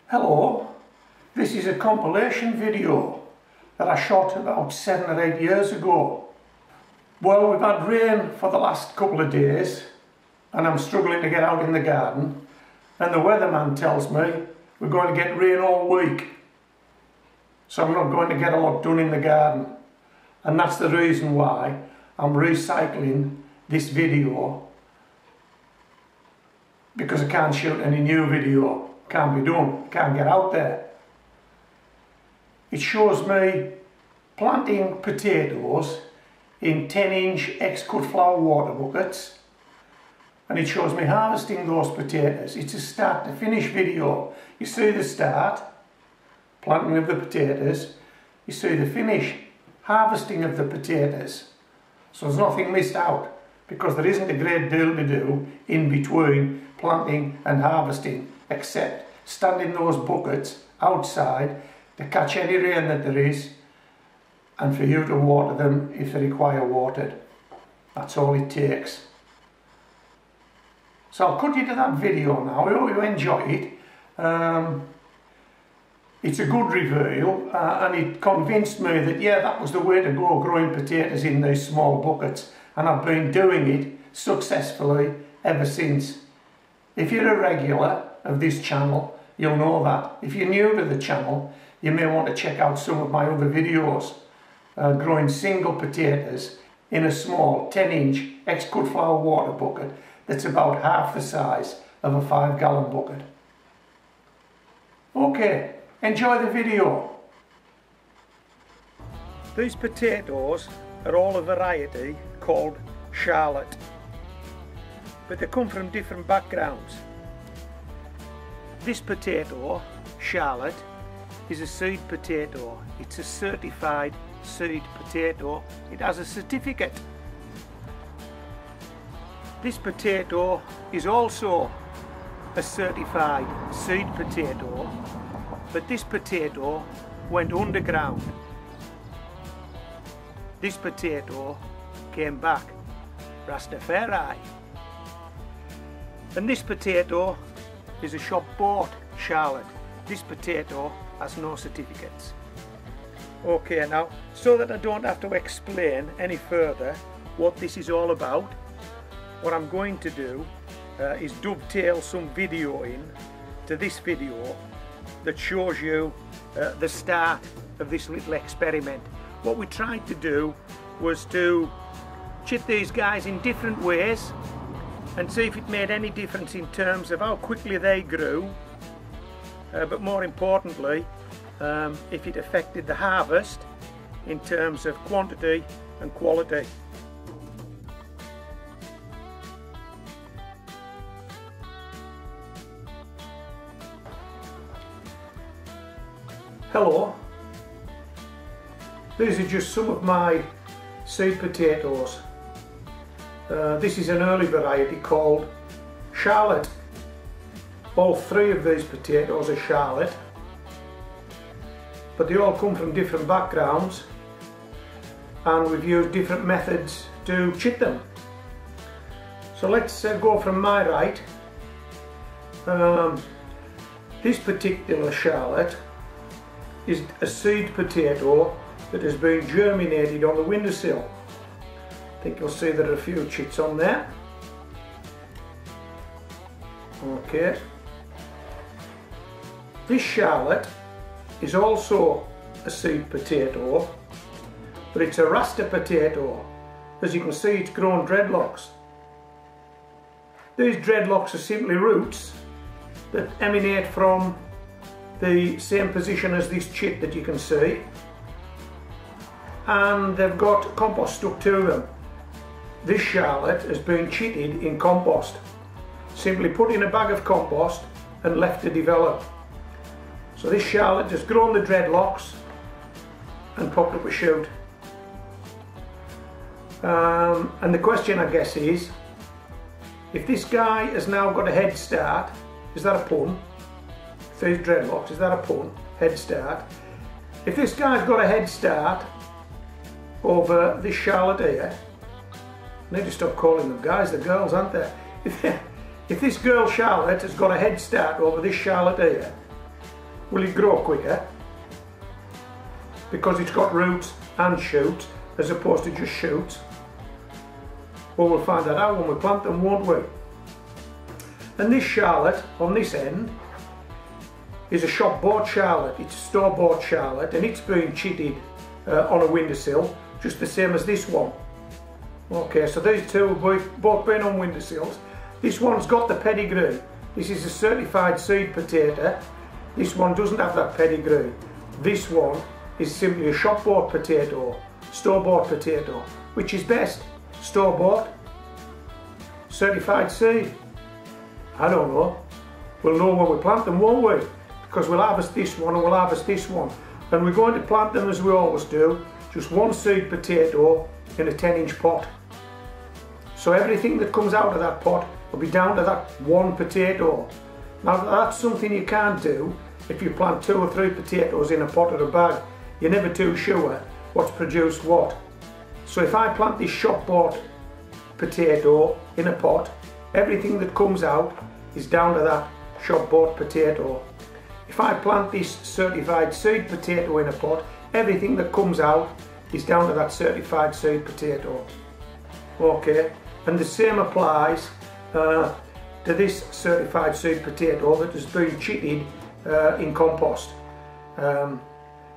Hello, this is a compilation video that I shot about 7 or 8 years ago. Well, we've had rain for the last couple of days and I'm struggling to get out in the garden, and the weatherman tells me we're going to get rain all week, so I'm not going to get a lot done in the garden, and that's the reason why I'm recycling this video, because I can't shoot any new video. Can't be done, can't get out there. It shows me planting potatoes in 10-inch ex-cut flower water buckets, and it shows me harvesting those potatoes. It's a start to finish video. You see the start, planting of the potatoes, you see the finish, harvesting of the potatoes. So there's nothing missed out, because there isn't a great deal to do in between planting and harvesting, except stand in those buckets outside to catch any rain that there is, and for you to water them if they require watered. That's all it takes. So I'll cut you to that video now. I hope you enjoy it. It's a good reveal, and it convinced me that yeah, that was the way to go, growing potatoes in these small buckets, and I've been doing it successfully ever since. If you're a regular of this channel, you'll know that. If you're new to the channel, you may want to check out some of my other videos growing single potatoes in a small 10-inch ex-cut flower water bucket that's about half the size of a 5-gallon bucket. Okay, enjoy the video. These potatoes are all a variety called Charlotte, but they come from different backgrounds. This potato, Charlotte, is a seed potato. It's a certified seed potato. It has a certificate. This potato is also a certified seed potato, but this potato went underground. This potato came back Rastafari. And this potato is a shop bought Charlotte. This potato has no certificates. Okay, now, so that I don't have to explain any further what this is all about, what I'm going to do is dovetail some video in to this video that shows you the start of this little experiment. What we tried to do was to chit these guys in different ways and see if it made any difference in terms of how quickly they grew, but more importantly, if it affected the harvest in terms of quantity and quality. Hello, these are just some of my seed potatoes. This is an early variety called Charlotte. All three of these potatoes are Charlotte, but they all come from different backgrounds, and we've used different methods to chit them. So let's go from my right. This particular Charlotte is a seed potato that has been germinated on the windowsill. I think you'll see there are a few chits on there. Okay. This Charlotte is also a seed potato, but it's a Rasta potato. As you can see, it's grown dreadlocks. These dreadlocks are simply roots that emanate from the same position as this chit that you can see, and they've got compost stuck to them. This Charlotte has been chitted in compost, simply put in a bag of compost and left to develop. So this Charlotte has grown the dreadlocks and popped up a shoot. And the question, I guess, is, if this guy has now got a head start, is that a pun? These dreadlocks, is that a pun? Head start. If this guy's got a head start over this Charlotte here, I need to stop calling them guys, they're girls, aren't they? If this girl Charlotte has got a head start over this Charlotte here, will it grow quicker? Because it's got roots and shoots as opposed to just shoots? Well, we'll find that out when we plant them, won't we? And this Charlotte on this end is a shop bought Charlotte. It's a store bought Charlotte, and it's been chitted on a windowsill just the same as this one. Okay, so these two have both been on windowsills. This one's got the pedigree. This is a certified seed potato. This one doesn't have that pedigree. This one is simply a shop bought potato, store bought potato. Which is best? Store bought? Certified seed? I don't know. We'll know when we plant them, won't we? Because we'll harvest this one and we'll harvest this one. And we're going to plant them as we always do, just one seed potato in a 10-inch pot. So everything that comes out of that pot will be down to that one potato. Now that's something you can't do if you plant 2 or 3 potatoes in a pot or a bag. You're never too sure what's produced what. So if I plant this shop bought potato in a pot, everything that comes out is down to that shop bought potato. If I plant this certified seed potato in a pot, everything that comes out is down to that certified seed potato. Okay, and the same applies to this certified seed potato that has been chitted in compost.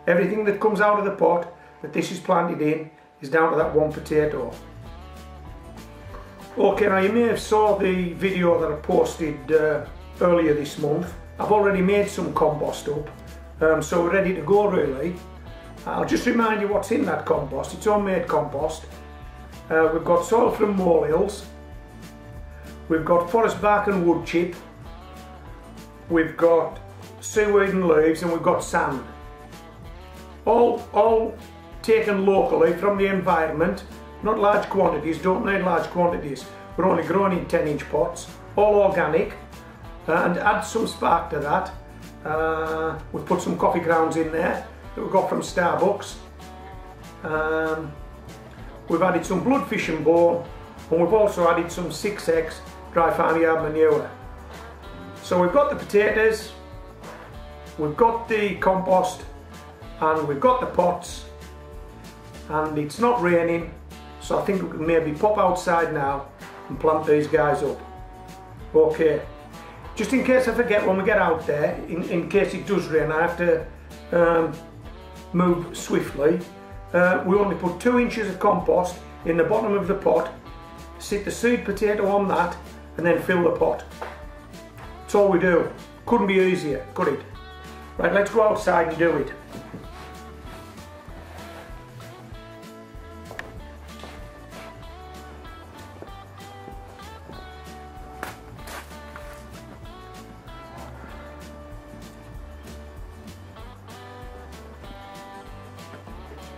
Everything that comes out of the pot that this is planted in is down to that one potato. Okay, now you may have saw the video that I posted earlier this month. I've already made some compost up, so we're ready to go really. I'll just remind you what's in that compost. It's homemade compost. We've got soil from molehills, we've got forest bark and wood chip, we've got seaweed and leaves, and we've got sand. All taken locally from the environment, not large quantities, don't need large quantities. We're only growing in 10-inch pots, all organic. And add some spark to that. We've put some coffee grounds in there that we got from Starbucks. We've added some bloodfish and bone, and we've also added some 6X dry farmyard manure. So we've got the potatoes, we've got the compost, and we've got the pots, and it's not raining, so I think we can maybe pop outside now and plant these guys up. Okay. Just in case I forget when we get out there, in case it does rain, I have to move swiftly. We only put 2 inches of compost in the bottom of the pot, sit the seed potato on that, and then fill the pot. That's all we do. Couldn't be easier, could it? Right, let's go outside and do it.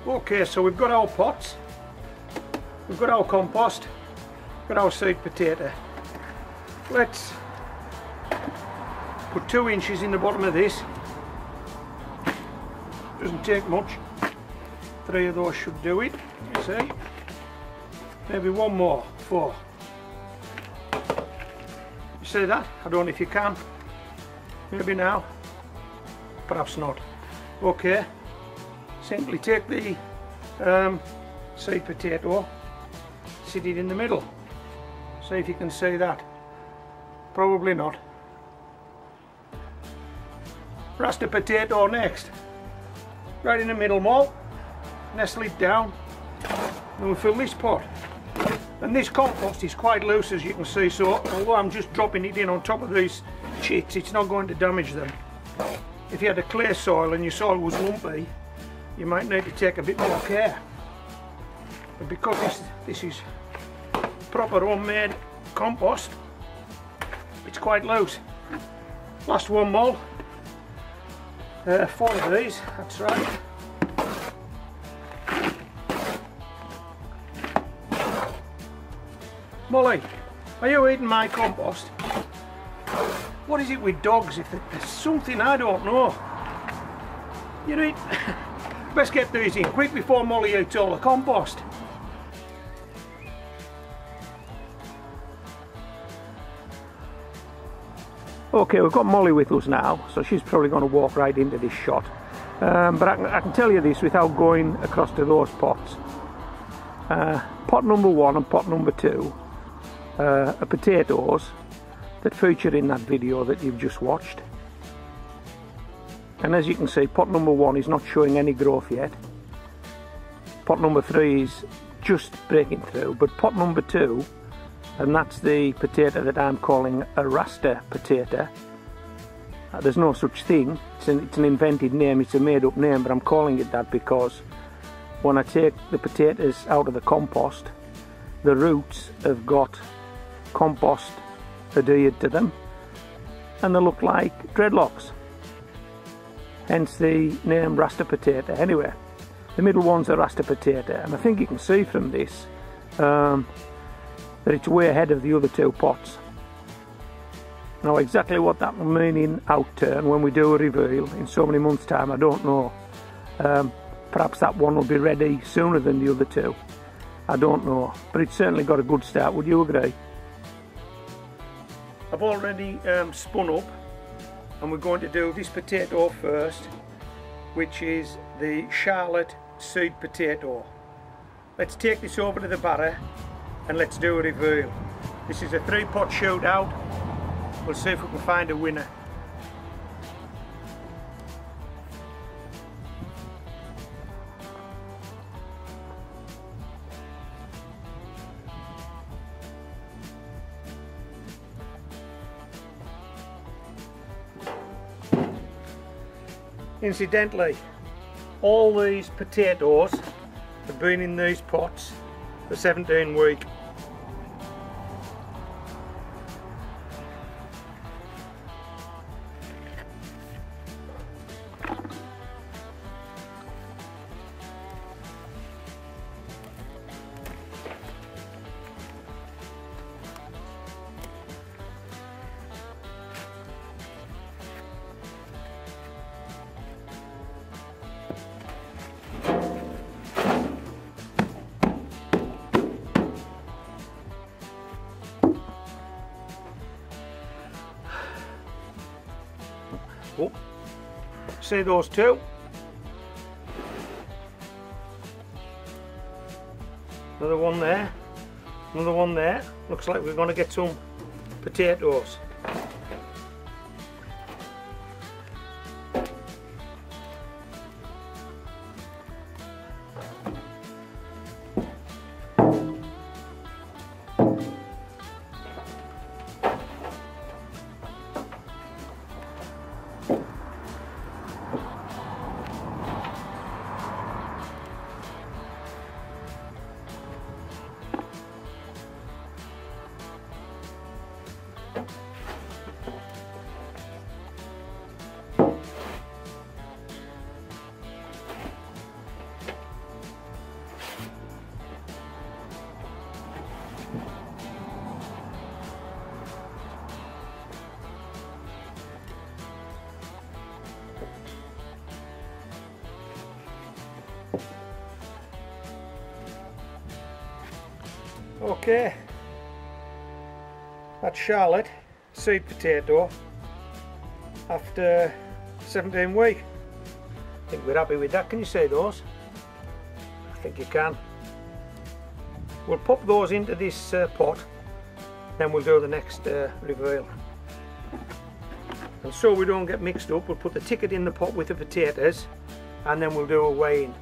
Okay, so we've got our pots, we've got our compost, we've got our seed potato. Let's put 2 inches in the bottom of this. Doesn't take much. 3 of those should do it, you see. Maybe one more, 4. You see that? I don't know if you can. Maybe now. Perhaps not. Okay. Simply take the seed potato, sit it in the middle. See if you can see that. Probably not. Rasta potato next. Right in the middle, Mo. Nestle it down. And we'll fill this pot. And this compost is quite loose, as you can see, so although I'm just dropping it in on top of these chits, it's not going to damage them. If you had a clay soil and your soil was lumpy, you might need to take a bit more care. But because this is proper homemade compost, it's quite loose. Last one, Mo. 4 of these, that's right. Molly, are you eating my compost? What is it with dogs? If there's something I don't know. You know, best get these in quick before Molly eats all the compost. Okay, we've got Molly with us now, so she's probably going to walk right into this shot. But I can tell you this without going across to those pots. Pot number 1 and pot number 2 are potatoes that feature in that video that you've just watched. And as you can see, pot number 1 is not showing any growth yet. Pot number 3 is just breaking through, but pot number 2, and that's the potato that I'm calling a raster potato. There's no such thing, it's an invented name, it's a made up name, but I'm calling it that because when I take the potatoes out of the compost, the roots have got compost adhered to them and they look like dreadlocks, hence the name raster potato. Anyway, the middle one's a raster potato, and I think you can see from this that it's way ahead of the other 2 pots. Now exactly what that will mean in outturn when we do a reveal in so many months' time, I don't know. Perhaps that one will be ready sooner than the other 2. I don't know, but it's certainly got a good start, would you agree? I've already spun up, and we're going to do this potato first, which is the Charlotte seed potato. Let's take this over to the barrow and let's do a reveal. This is a 3-pot shootout. We'll see if we can find a winner. Incidentally, all these potatoes have been in these pots for 17 weeks. Oh, see those 2? Another one there, another one there. Looks like we're going to get some potatoes. Okay, that's Charlotte seed potato after 17 weeks. I think we're happy with that. Can you see those? I think you can. We'll pop those into this pot, then we'll do the next reveal. And so we don't get mixed up, we'll put the ticket in the pot with the potatoes and then we'll do a weighing.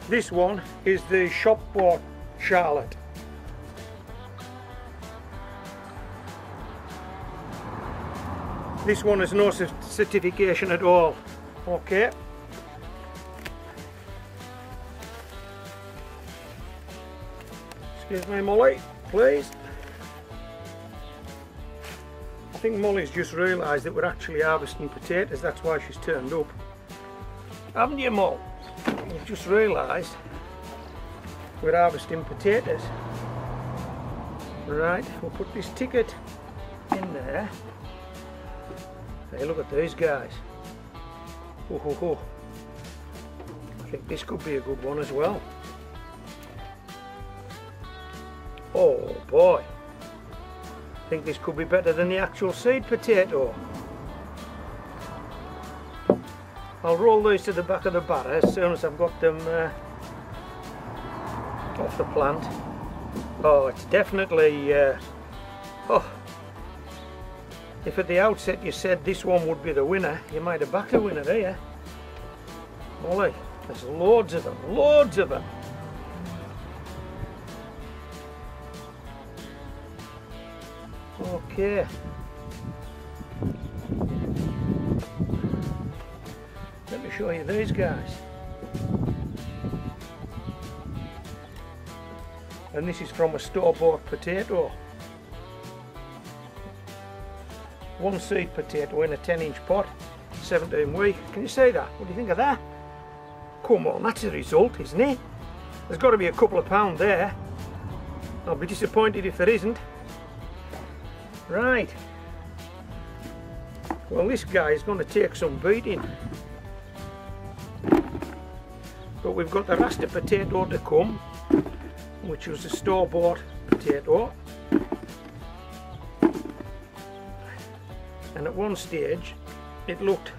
This one is the shop bought Charlotte. This one has no certification at all. Okay. Excuse me, Molly, please. I think Molly's just realised that we're actually harvesting potatoes, that's why she's turned up. Haven't you, Molly? We've just realised we're harvesting potatoes. Right, we'll put this ticket in there Hey, look at these guys. Oh, ho, ho. I think this could be a good one as well. Oh boy, I think this could be better than the actual seed potato. I'll roll these to the back of the batter as soon as I've got them off the plant. Oh, it's definitely, oh, if at the outset you said this one would be the winner, you might have backed a winner here. Molly, there's loads of them, loads of them. Okay. Let me show you these guys. And this is from a store-bought potato. One seed potato in a 10-inch pot, 17 week. Can you see that? What do you think of that? Come on, that's a result, isn't it? There's got to be a couple of pound there. I'll be disappointed if there isn't. Right. Well, this guy is going to take some beating. But we've got the Rasta potato to come, which was a store-bought potato. And at one stage it looked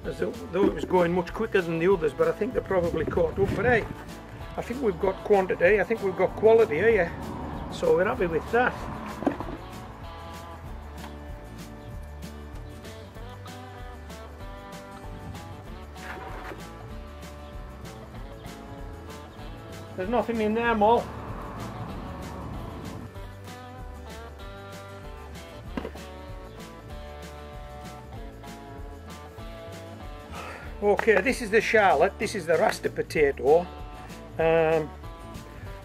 as though it was going much quicker than the others, but I think they're probably caught up. But hey, I think we've got quantity, I think we've got quality here, so we're happy with that. There's nothing in there, Mol. Okay, this is the Charlotte, this is the Rasta potato.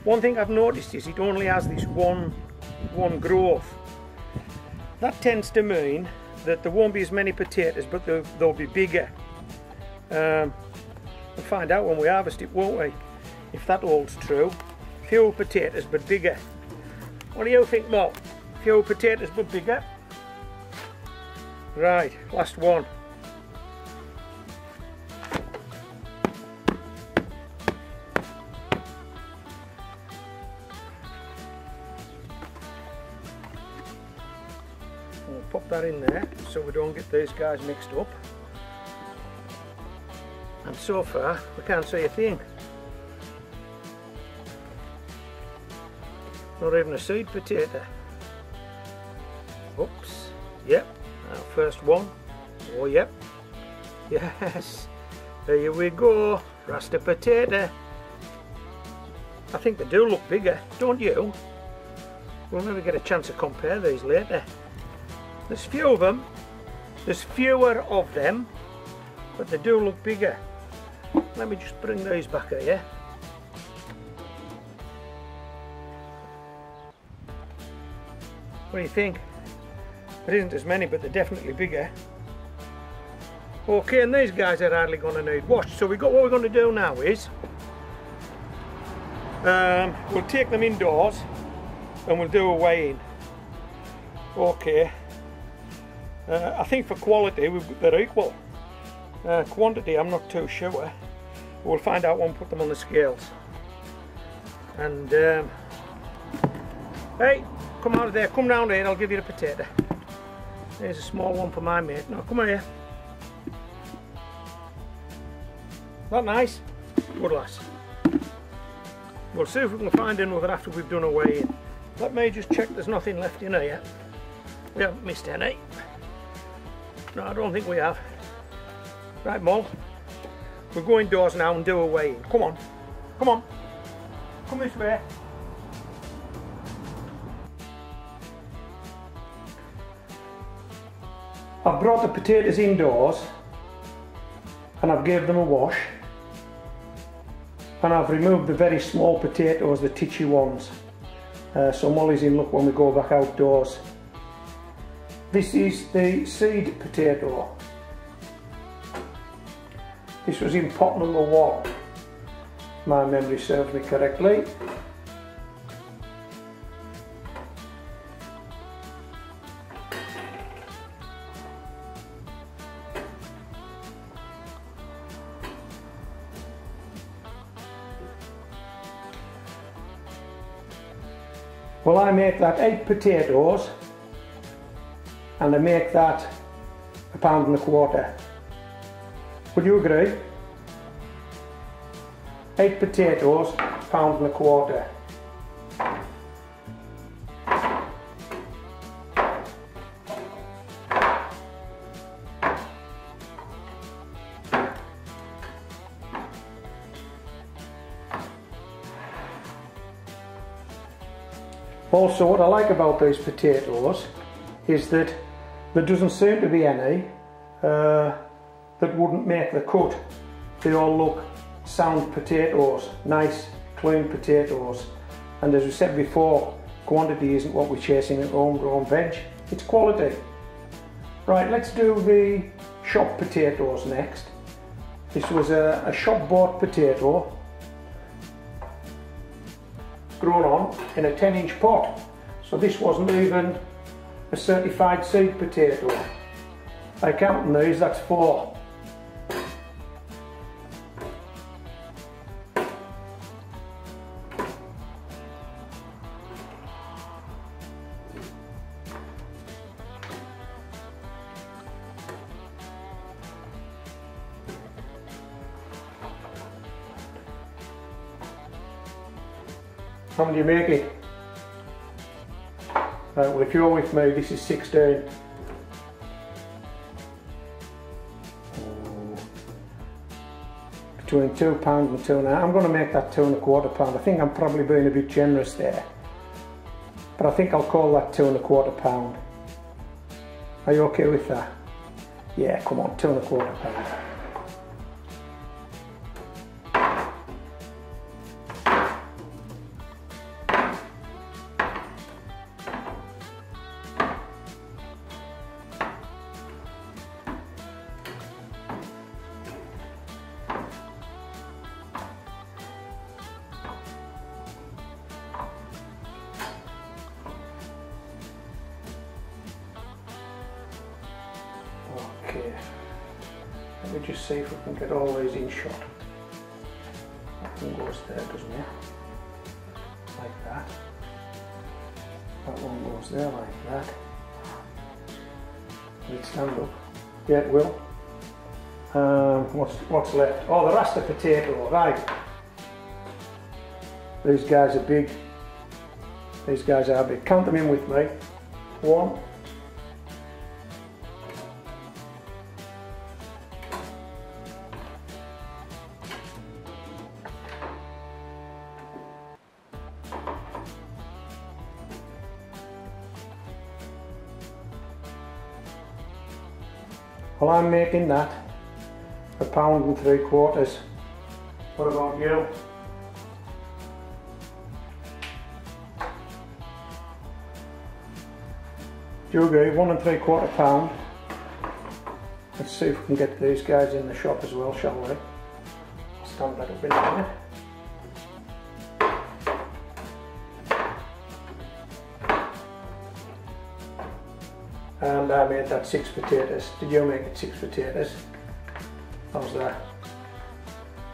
One thing I've noticed is it only has this one growth. That tends to mean that there won't be as many potatoes, but they'll be bigger. We'll find out when we harvest it, won't we? If that holds true. Fewer potatoes but bigger. What do you think, Mo? Fewer potatoes but bigger? Right, last one. We'll pop that in there so we don't get these guys mixed up. And so far we can't see a thing. Not even a seed potato. Oops. Yep. Our first one. Oh, yep. Yes. There we go. Rasta potato. I think they do look bigger, don't you? We'll never get a chance to compare these later. There's few of them. There's fewer of them, but they do look bigger. Let me just bring these back here. What do you think? There isn't as many, but they're definitely bigger. Okay, and these guys are hardly going to need washed. So what we're going to do now is we'll take them indoors and we'll do a weigh-in. Okay. I think for quality they're equal. Quantity I'm not too sure. We'll find out when we put them on the scales. And hey, come out of there, come round here, I'll give you the potato. There's a small one for my mate. Now come here. That nice? Good lass. We'll see if we can find another after we've done a weigh-in. Let me just check there's nothing left in here. We haven't missed any. No, I don't think we have. Right, Mol. We'll go indoors now and do a weigh-in. Come on. Come on. Come this way. I've brought the potatoes indoors and I've gave them a wash, and I've removed the very small potatoes, the titchy ones, so Molly's in luck when we go back outdoors. This is the seed potato. This was in pot number 1, my memory serves me correctly. Well, I make that 8 potatoes and I make that £1.25. Would you agree? 8 potatoes, £1.25. Also, what I like about these potatoes is that there doesn't seem to be any that wouldn't make the cut. They all look sound potatoes, nice clean potatoes, and as we said before, quantity isn't what we're chasing at homegrown veg, it's quality. Right, let's do the shop potatoes next. This was a shop bought potato grown on in a 10-inch pot, so this wasn't even a certified seed potato. By counting these, that's 4. How many do you make it? Right, well, if you're with me, this is 16. Between £2 and £2.5. I'm going to make that £2.25. I think I'm probably being a bit generous there, but I think I'll call that £2.25. Are you okay with that? Yeah, come on, £2.25. Okay, let me just see if we can get all these in shot. That one goes there, doesn't it? Like that. That one goes there like that. Will it stand up? Yeah, it will. What's left? Oh, the rasta potato, right. These guys are big. These guys are big. Count them in with me. 1, 2. Well, I'm making that £1.75. What about you? Do you agree? £1.75. Let's see if we can get these guys in the shop as well, shall we? Stand that up in a minute. And I made that 6 potatoes. Did you make it 6 potatoes? How's that?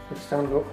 Let's stand up.